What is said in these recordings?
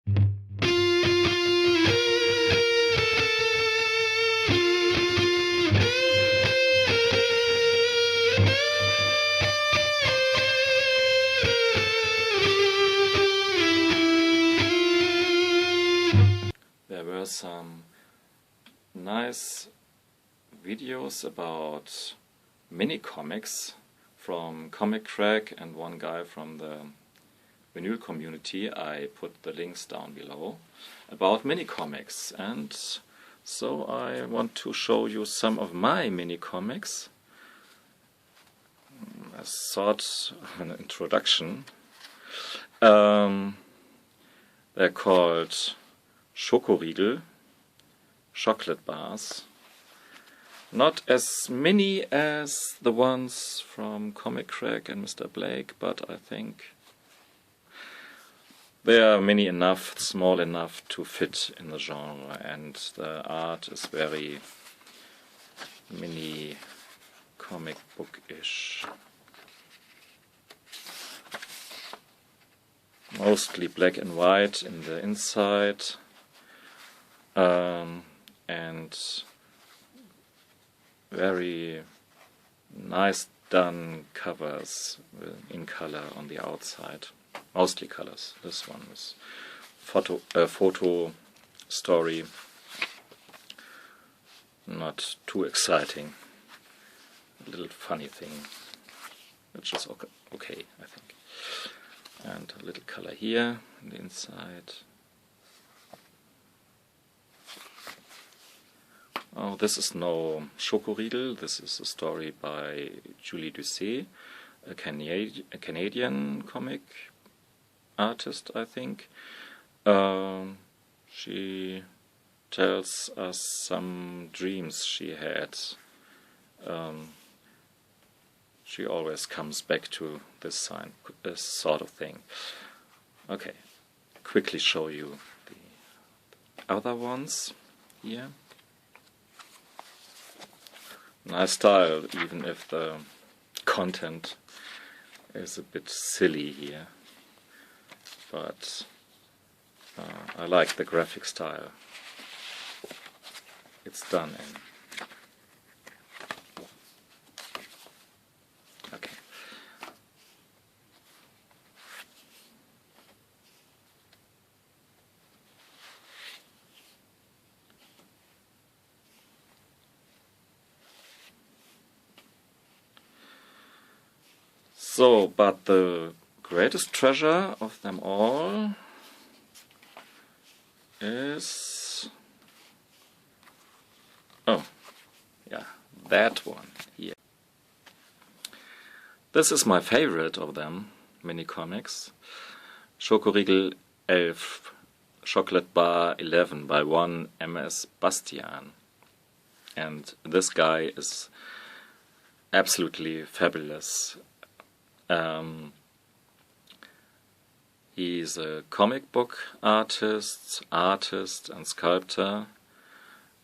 There were some nice videos about mini-comics from Comikkrakk and one guy from the vinyl community. I put the links down below about mini-comics, and so I want to show you some of my mini-comics as sort of an introduction. They're called Schokoriegel, chocolate bars. Not as many as the ones from Comikkrakk and Mr. Blake, but I think they are many enough, small enough to fit in the genre, and the art is very mini comic book-ish. Mostly black and white in the inside. And very nice done covers in color on the outside, mostly colors. This one is photo story, not too exciting, a little funny thing, which is okay, I think. And a little color here on the inside. Oh, this is no Schokoriegel. This is a story by Julie Doucet, a Canadian comic artist, I think. She tells us some dreams she had. She always comes back to this sort of thing. Okay, quickly show you the other ones here. Nice style, even if the content is a bit silly here, but I like the graphic style it's done in. Okay. So, but the greatest treasure of them all is, oh, yeah, that one here. This is my favorite of them, mini comics. Schokoriegel 11, Chocolate Bar 11 by one M.S.Bastian. And this guy is absolutely fabulous. He's a comic book artist and sculptor,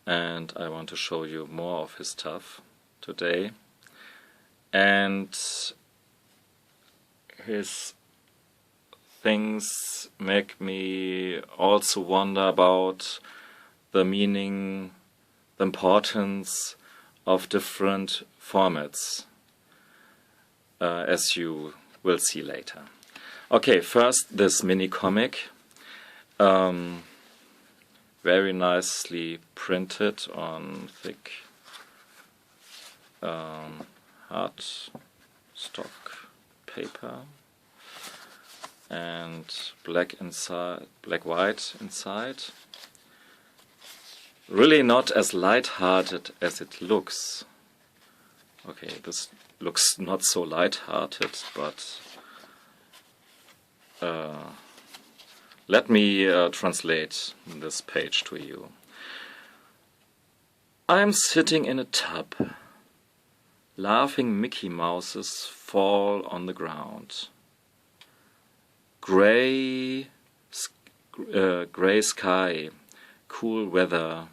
and I want to show you more of his stuff today. And his things make me also wonder about the meaning, the importance of different formats, as you will see later. Okay, first this mini comic, very nicely printed on thick hard stock paper and black white inside. Really not as light-hearted as it looks. Okay, this looks not so light-hearted, but let me translate this page to you. I'm sitting in a tub. Laughing Mickey Mouses fall on the ground. Gray sky, cool weather,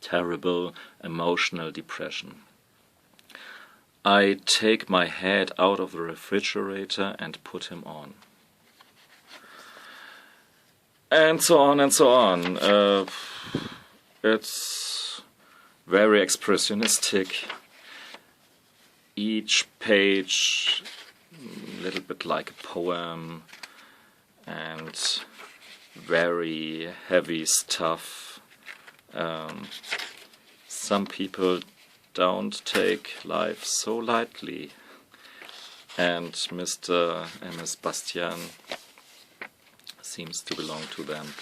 terrible emotional depression. I take my head out of the refrigerator and put him on. And so on and so on. It's very expressionistic. Each page a little bit like a poem, and very heavy stuff. Some people don't take life so lightly, and Mr. M.S.Bastian seems to belong to them.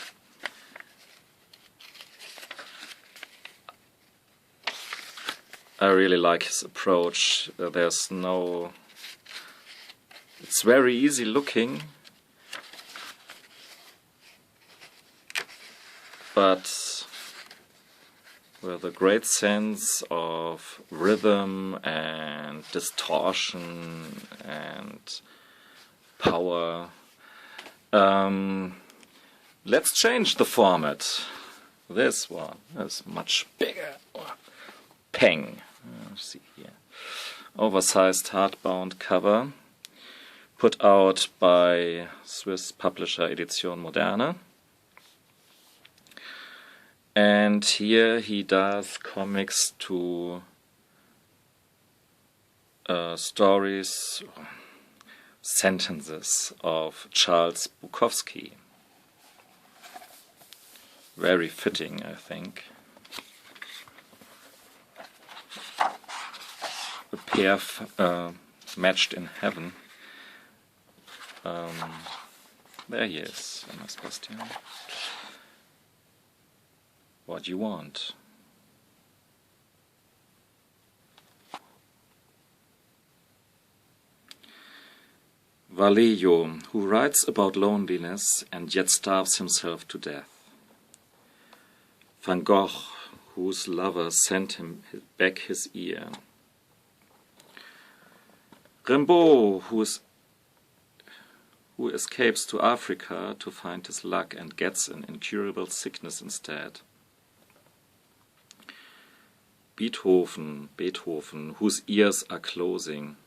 I really like his approach. It's very easy looking, but with a great sense of rhythm and distortion and power. Let's change the format. This one is much bigger. Peng. See here. Oversized hardbound cover, put out by Swiss publisher Edition Moderne. And here he does comics to stories, sentences of Charles Bukowski. Very fitting, I think. A pair matched in heaven. There he is, M.S.Bastian. What do you want? Vallejo, who writes about loneliness and yet starves himself to death. Van Gogh, whose lover sent him back his ear. Rimbaud, who escapes to Africa to find his luck and gets an incurable sickness instead. Beethoven, whose ears are closing.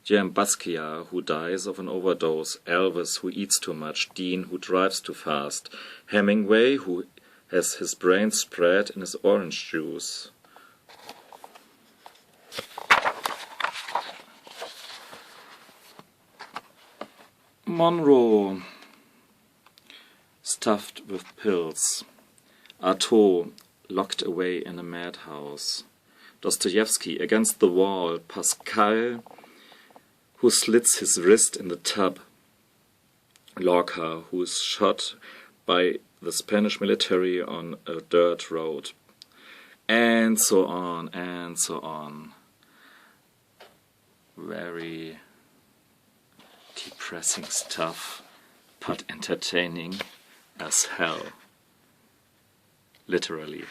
Basquiat, who dies of an overdose. Elvis, who eats too much. Dean, who drives too fast. Hemingway, who has his brain spread in his orange juice. Monroe, stuffed with pills. Artaud, locked away in a madhouse. Dostoevsky, against the wall. Pascal, who slits his wrist in the tub. Lorca, who is shot by the Spanish military on a dirt road. And so on, and so on. Very depressing stuff, but entertaining as hell. Literally.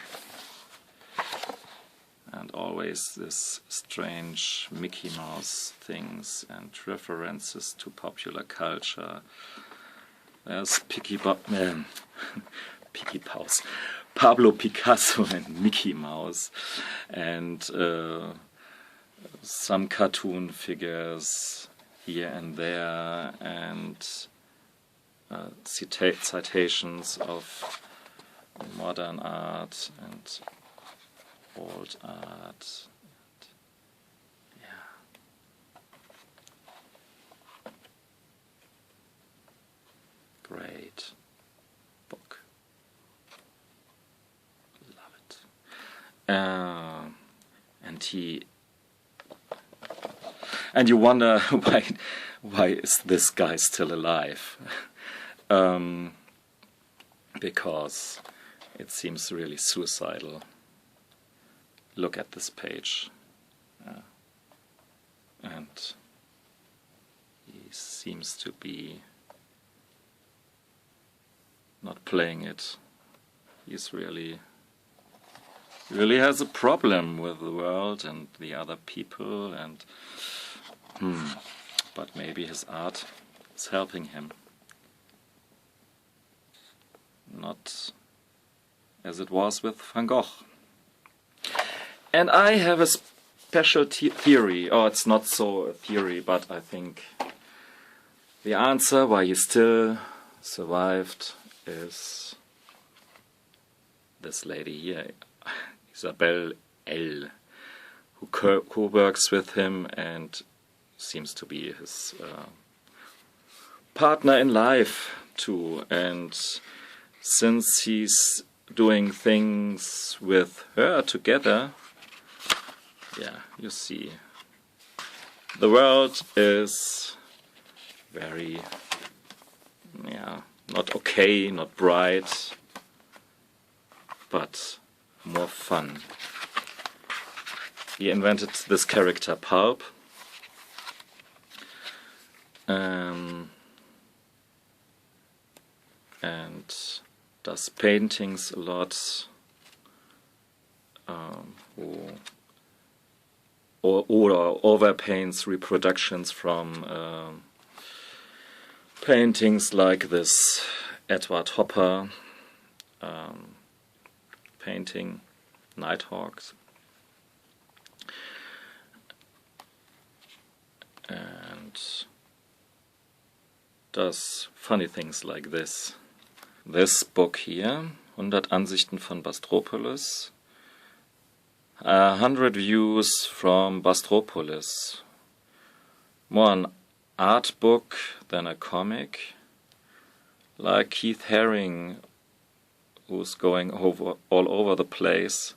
And always this strange Mickey Mouse things and references to popular culture. There's Pablo Picasso and Mickey Mouse, and some cartoon figures here and there, and citations of modern art and old art. Yeah. Great book. Love it. And you wonder why is this guy still alive? Because it seems really suicidal. Look at this page. And he seems to be not playing it. He's really has a problem with the world and the other people, and but maybe his art is helping him. Not as it was with Van Gogh. And I have a special theory, or it's not so a theory, but I think the answer why he still survived is this lady here, Isabelle L., who co-works with him and seems to be his partner in life too. And since he's doing things with her together, yeah, you see, the world is very, yeah, not okay, not bright, but more fun. He invented this character Pulp, and does paintings a lot, or overpaints reproductions from paintings like this Edward Hopper painting, Nighthawks. And does funny things like this. This book here, 100 Ansichten von Bastropolis, 100 views from Bastropolis. More an art book than a comic, like Keith Haring, who's going all over the place.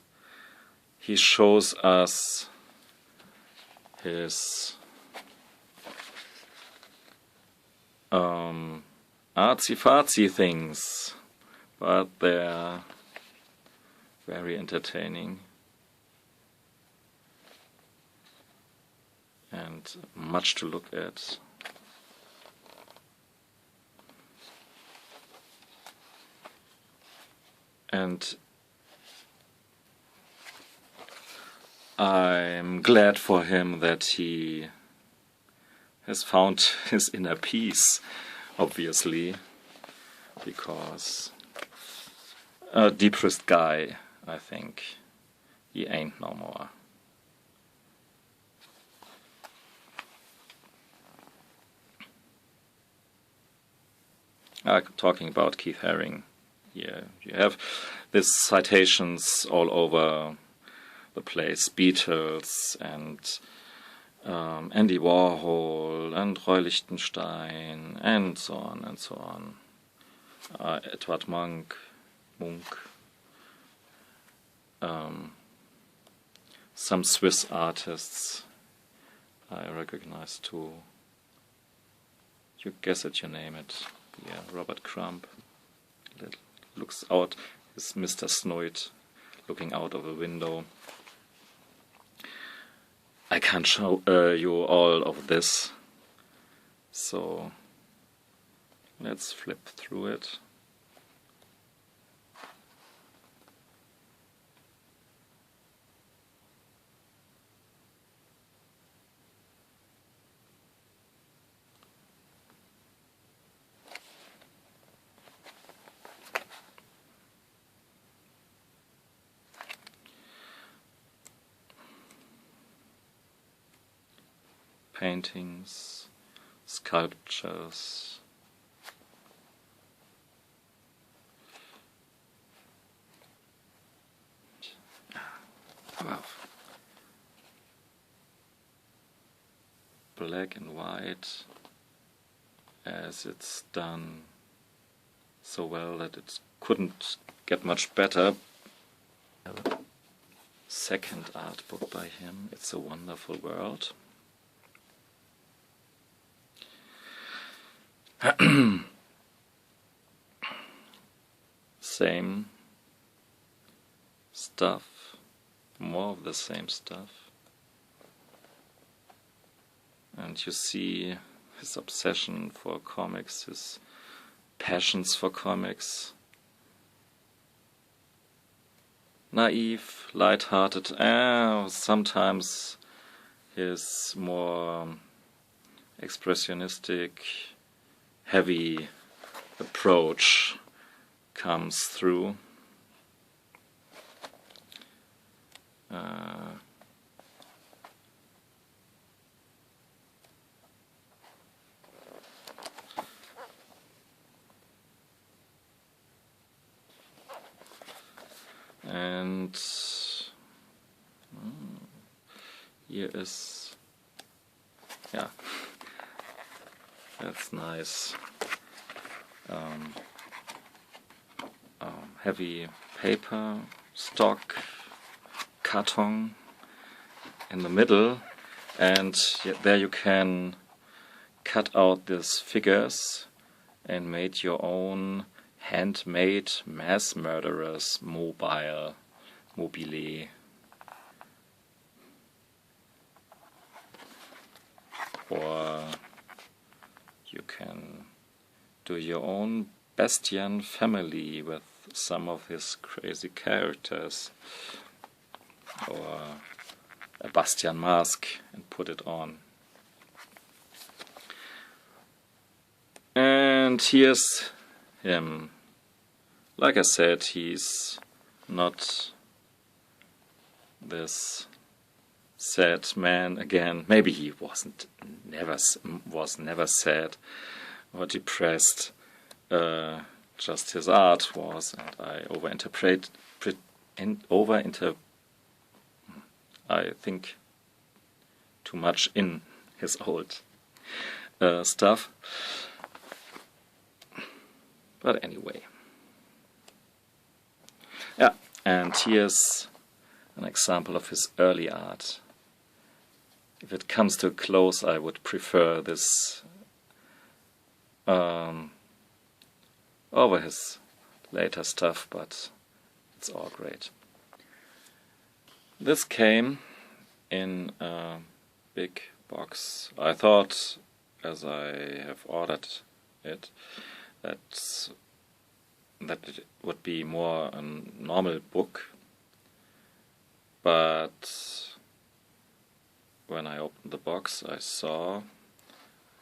He shows us his artsy-fartsy things, but they're very entertaining and much to look at. And I'm glad for him that he has found his inner peace, obviously, because a depressed guy, I think, he ain't no more. Talking about Keith Haring, yeah, you have these citations all over the place, Beatles and Andy Warhol and Roy Lichtenstein and so on and so on. Edward Munch, some Swiss artists I recognize too. You guess it, you name it. Yeah, Robert Crumb. Looks out, is Mr. Snoid looking out of a window. I can't show you all of this, so let's flip through it. Paintings, sculptures, wow. Black and white, as it's done so well that it couldn't get much better. Second art book by him, It's a Wonderful World. Same stuff, more of the same stuff, and you see his obsession for comics, his passions for comics. Naive, light-hearted, sometimes his more expressionistic, heavy approach comes through. And here is, yeah, that's nice. Heavy paper, stock, carton in the middle, and there you can cut out these figures and make your own handmade mass murderers mobile. Or you can do your own Bastian family with some of his crazy characters, or a Bastian mask and put it on. And here's him. Like I said, he's not this sad man again. Maybe he was never sad or depressed. Just his art was, and I think too much in his old stuff. But anyway, yeah, and here's an example of his early art. If it comes to close, I would prefer this over his later stuff, but it's all great. This came in a big box. I thought, as I have ordered it, that it would be more a normal book, but when I opened the box I saw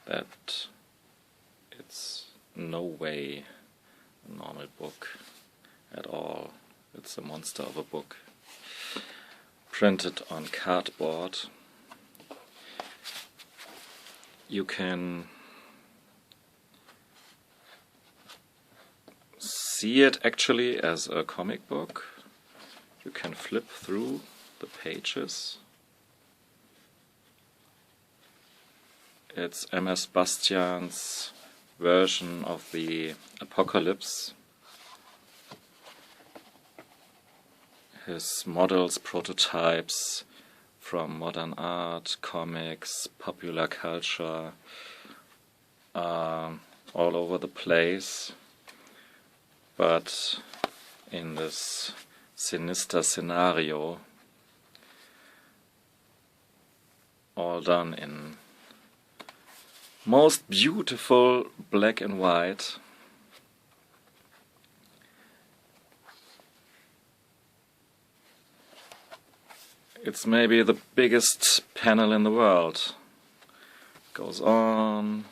that it's no way a normal book at all. It's a monster of a book, printed on cardboard. You can see it actually as a comic book. You can flip through the pages. It's M.S.Bastian's version of the apocalypse. His models, prototypes from modern art, comics, popular culture, all over the place. But in this sinister scenario, all done in most beautiful black and white. It's maybe the biggest panel in the world. Goes on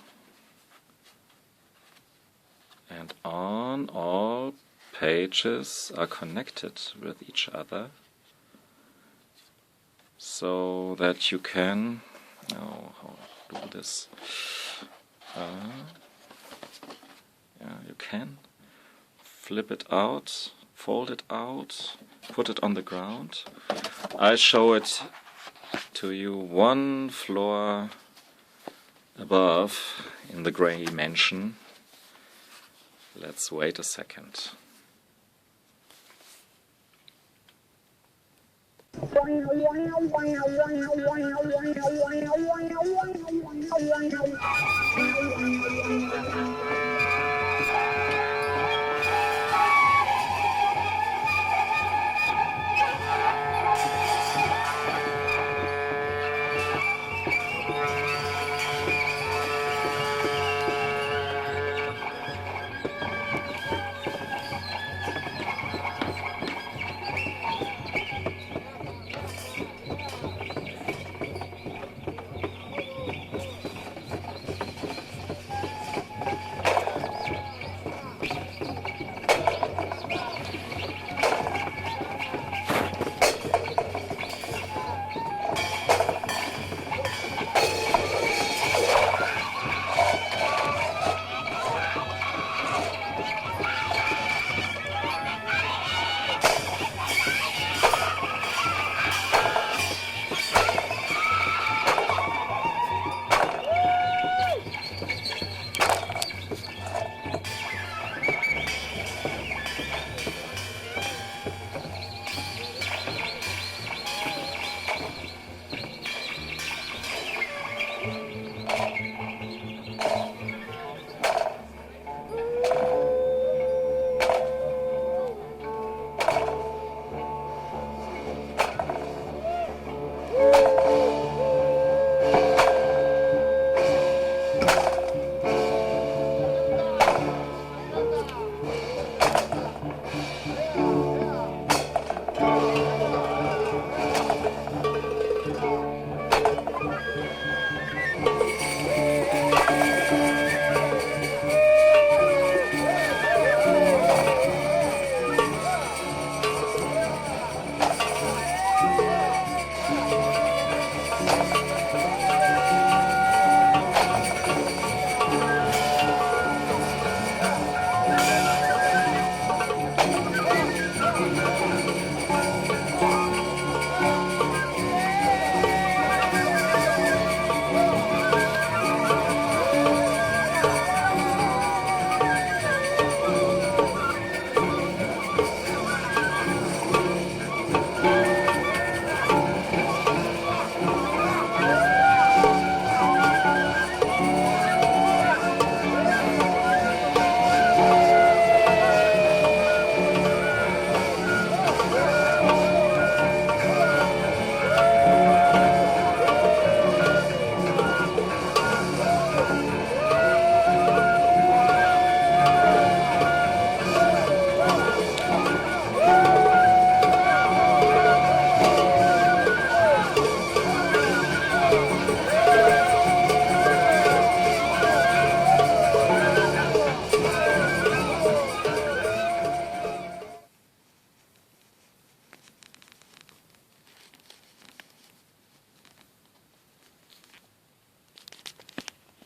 and on. All pages are connected with each other, so that you can, how do this? Yeah, you can flip it out, fold it out, put it on the ground. I show it to you one floor above in the grey mansion. Let's wait a second.